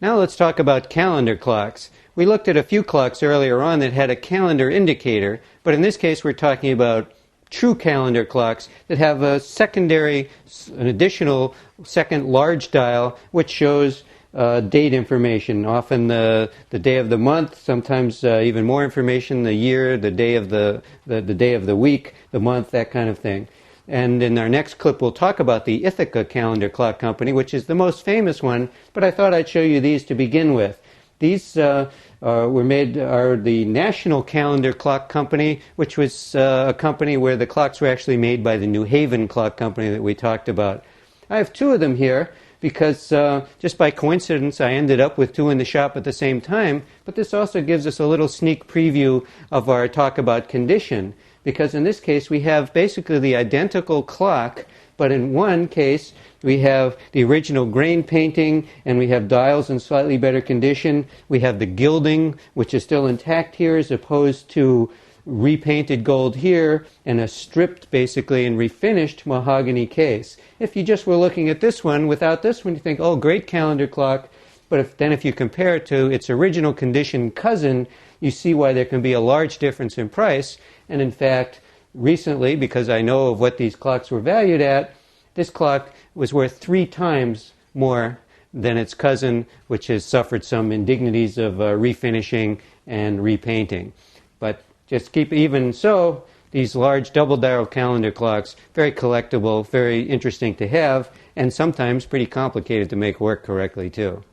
Now let's talk about calendar clocks. We looked at a few clocks earlier on that had a calendar indicator, but in this case we're talking about true calendar clocks that have a secondary, an additional second large dial which shows date information, often the day of the month, sometimes even more information, the year, the day of the day of the week, the month, that kind of thing. And in our next clip we'll talk about the Ithaca Calendar Clock Company, which is the most famous one, but I thought I'd show you these to begin with. These are the National Calendar Clock Company, which was a company where the clocks were actually made by the New Haven Clock Company that we talked about. I have two of them here because just by coincidence I ended up with two in the shop at the same time, but this also gives us a little sneak preview of our talk about condition, because in this case we have basically the identical clock, but in one case we have the original grain painting and we have dials in slightly better condition. We have the gilding, which is still intact here, as opposed to repainted gold here, and a stripped basically and refinished mahogany case. If you just were looking at this one without this one, you think, oh, great calendar clock. But if you compare it to its original condition cousin, you see why there can be a large difference in price. And in fact, recently, because I know of what these clocks were valued at, this clock was worth 3 times more than its cousin, which has suffered some indignities of refinishing and repainting. But just keep even so, these large double-dial calendar clocks, very collectible, very interesting to have, and sometimes pretty complicated to make work correctly too.